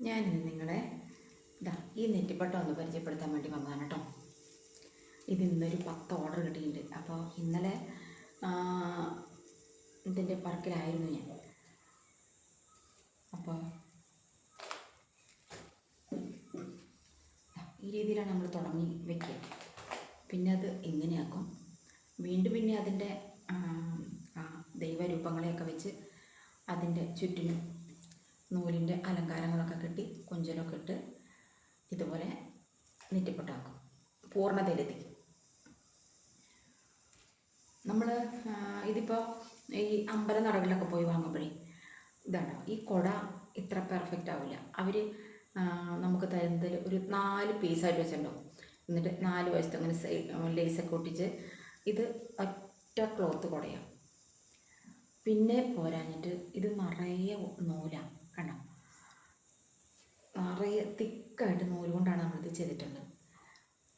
ഞാനിന്ന് നിങ്ങളെ ഈ നെറ്റിപ്പട്ടം ഒന്ന് പരിചയപ്പെടുത്താൻ വേണ്ടി വന്നതാണ് കേട്ടോ. ഇന്നൊരു 10 ഓർഡർ കിട്ടിയിട്ടുണ്ട്. അപ്പോൾ ഇന്നലെ ഇതിൻ്റെ പറക്കിലായിരുന്നു ഞാൻ. അപ്പോൾ ഈ രീതിയിലാണ് നമ്മൾ തുടങ്ങി വയ്ക്കുക. പിന്നെ അത് ഇങ്ങനെയാക്കും. വീണ്ടും പിന്നെ അതിൻ്റെ ദൈവരൂപങ്ങളെയൊക്കെ വെച്ച് അതിൻ്റെ ചുറ്റിനും നൂലിൻ്റെ അലങ്കാരങ്ങളൊക്കെ കെട്ടി കൊഞ്ചലൊക്കെ ഇട്ട് ഇതുപോലെ നെറ്റിപ്പട്ടാക്കും, പൂർണ്ണതയിലെത്തിക്കും. നമ്മൾ ഇതിപ്പോൾ ഈ അമ്പലനടകളിലൊക്കെ പോയി വാങ്ങുമ്പോഴേ ഇതാണ്, ഈ കുട ഇത്ര പെർഫെക്റ്റ് ആവില്ല. അവർ നമുക്ക് തരുന്നതിൽ ഒരു 4 പീസായിട്ട് വെച്ചിട്ടുണ്ടാവും. എന്നിട്ട് 4 വശത്ത് അങ്ങനെ ലേസൊക്കെ ഒട്ടിച്ച് ഇത് ഒറ്റ ക്ലോത്ത് കുടയാണ്. പിന്നെ പോരാഞ്ഞിട്ട് ഇത് നിറയെ നൂലാണ്, കണ്ടോ, നിറയെ തിക്കായിട്ട് നൂല് കൊണ്ടാണ് നമ്മളിത് ചെയ്തിട്ടുള്ളത്.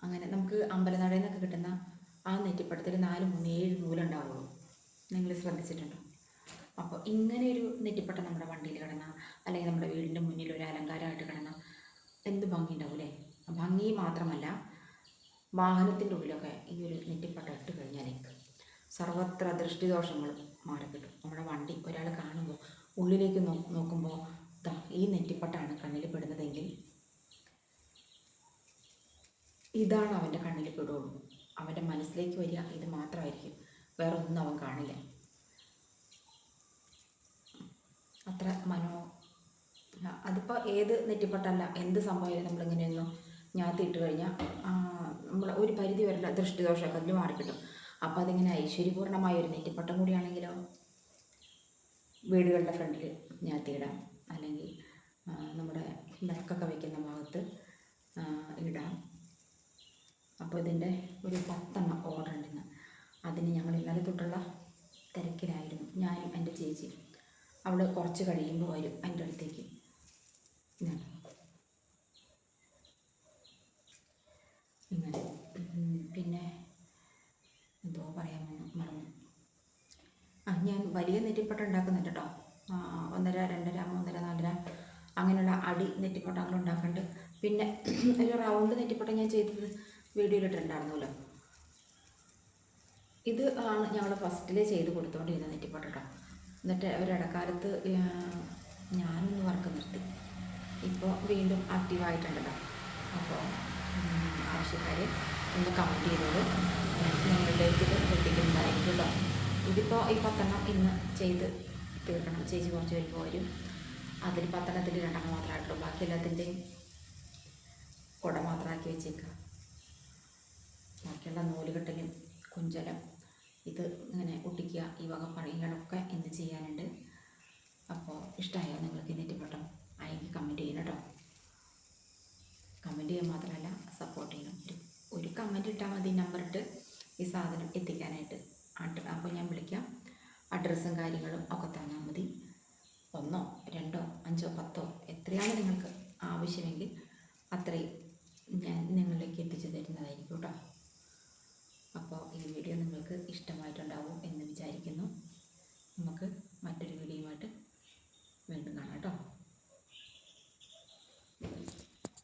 അങ്ങനെ നമുക്ക് അമ്പലനടയിൽ നിന്നൊക്കെ കിട്ടുന്ന ആ നെറ്റിപ്പട്ടത്തിൽ 4, 3, 7 നൂലുണ്ടാവുള്ളൂ. നിങ്ങൾ ശ്രദ്ധിച്ചിട്ടുണ്ടോ? അപ്പോൾ ഇങ്ങനെ ഒരു നെറ്റിപ്പട്ട നമ്മുടെ വണ്ടിയിൽ കിടന്ന, അല്ലെങ്കിൽ നമ്മുടെ വീടിൻ്റെ മുന്നിൽ ഒരു അലങ്കാരമായിട്ട് കിടന്ന എന്ത് ഭംഗി ഉണ്ടാവും. ഭംഗി മാത്രമല്ല, വാഹനത്തിൻ്റെ ഉള്ളിലൊക്കെ ഈ ഒരു നെറ്റിപ്പട്ട ഇട്ട് കഴിഞ്ഞാൽ സർവത്ര ദൃഷ്ടിദോഷങ്ങളും മാറിക്കിട്ടും. നമ്മുടെ വണ്ടി ഒരാൾ കാണുമ്പോൾ ഉള്ളിലേക്ക് നോക്കുമ്പോൾ ഈ നെറ്റിപ്പട്ടാണ് കണ്ണിൽ പെടുന്നതെങ്കിൽ ഇതാണ് അവൻ്റെ കണ്ണിൽ പെടുള്ളൂ. അവൻ്റെ മനസ്സിലേക്ക് വരിക ഇത് മാത്രമായിരിക്കും, വേറെ ഒന്നും അവൻ കാണില്ല. അത്ര അതിപ്പോൾ ഏത് നെറ്റിപ്പട്ടല്ല, എന്ത് സംഭവമായാലും നമ്മളിങ്ങനെയൊന്നും ഞാത്തിയിട്ട് കഴിഞ്ഞാൽ നമ്മൾ ഒരു പരിധി വരെ ദൃഷ്ടിദോഷമൊക്കെ അതിൽ മാറിക്കിട്ടും. അപ്പോൾ അതിങ്ങനെ ഐശ്വര്യപൂർണ്ണമായ ഒരു നെറ്റിപ്പട്ടം കൂടിയാണെങ്കിലോ വീടുകളുടെ ഫ്രണ്ടിൽ ഞാത്തിയിടാം, അല്ലെങ്കിൽ നമ്മുടെ വിളക്കൊക്കെ വയ്ക്കുന്ന ഭാഗത്ത് ഇടാം. അപ്പോൾ ഇതിൻ്റെ ഒരു 10 ഓർഡർ ഉണ്ടെന്ന്. അതിന് ഞങ്ങൾ ഇന്നലെ തൊട്ടുള്ള തിരക്കിലായിരുന്നു. ഞാനും എൻ്റെ ചേച്ചി. അവിടെ കുറച്ച് കഴിയുമ്പോൾ വരും എൻ്റെ അടുത്തേക്ക്. ഇങ്ങനെ പിന്നെ എന്തോ പറയാൻ മറന്നു. ഞാൻ വലിയ നെറ്റിപ്പട്ട ഉണ്ടാക്കുന്നുണ്ട് കേട്ടോ. 1.5, 2.5, 3.5, 4.5 അങ്ങനെയുള്ള അടി നെറ്റിപ്പട്ടങ്ങൾ ഉണ്ടാക്കുന്നുണ്ട്. പിന്നെ ഒരു റൗണ്ട് നെറ്റിപ്പട്ട ഞാൻ ചെയ്തത് വീഡിയോയിലിട്ടുണ്ടായിരുന്നല്ലോ. ഇത് ആണ് ഞങ്ങൾ ഫസ്റ്റിൽ ചെയ്ത് കൊടുത്തുകൊണ്ടിരുന്ന നെറ്റിപ്പട്ട കേട്ടോ. എന്നിട്ട് ഒരിടക്കാലത്ത് ഞാനൊന്ന് വർക്ക് നിർത്തി. ഇപ്പോൾ വീണ്ടും ആക്റ്റീവായിട്ടുണ്ടല്ലോ. അപ്പോൾ ആവശ്യക്കാർ ഒന്ന് കമൻറ്റ് ചെയ്തോളൂ, നിങ്ങളിലേക്ക് ഇത് എത്തിക്കുന്നതായിരിക്കും കേട്ടോ. ഇതിപ്പോൾ ഈ 10 ഇന്ന് ചെയ്ത് തീർക്കണം. ചേച്ചി കുറച്ച് കഴിയുമ്പോൾ വരും. അതിൽ 10 2 മാത്രമായിട്ടുള്ളൂ. ബാക്കി എല്ലാത്തിൻ്റെയും കുട മാത്രമാക്കി വെച്ചേക്കുക. ബാക്കിയുള്ള നൂലുകെട്ടലും കുഞ്ചലം ഇത് ഇങ്ങനെ ഒട്ടിക്കുക, ഈ വക പണികളൊക്കെ ഇന്ന് ചെയ്യാനുണ്ട്. അപ്പോൾ ഇഷ്ടമായോ നിങ്ങൾക്ക് ഈ നെറ്റിപ്പട്ടം? ആയെങ്കിൽ കമൻറ്റ് ചെയ്യണം കേട്ടോ. കമൻറ്റ് ചെയ്യാൻ മാത്രമല്ല സപ്പോർട്ട് ചെയ്യണം. ഒരു കമൻറ്റ് ഇട്ടാൽ മതി, നമ്പറിട്ട് ഈ സാധനം എത്തിക്കാനായിട്ട്. അപ്പോൾ ഞാൻ വിളിക്കാം. അഡ്രസ്സും കാര്യങ്ങളും ഒക്കെ തന്നാൽ മതി. 1, 2, 5, 10 എത്രയാണ് നിങ്ങൾക്ക് ആവശ്യമെങ്കിൽ അത്രയും ഞാൻ നിങ്ങളിലേക്ക് എത്തിച്ചു തരുന്നതായിരിക്കും കേട്ടോ. അപ്പോൾ ഈ വീഡിയോ നിങ്ങൾക്ക് ഇഷ്ടമായിട്ടുണ്ടാവും എന്ന് വിചാരിക്കുന്നു. നമുക്ക് മറ്റൊരു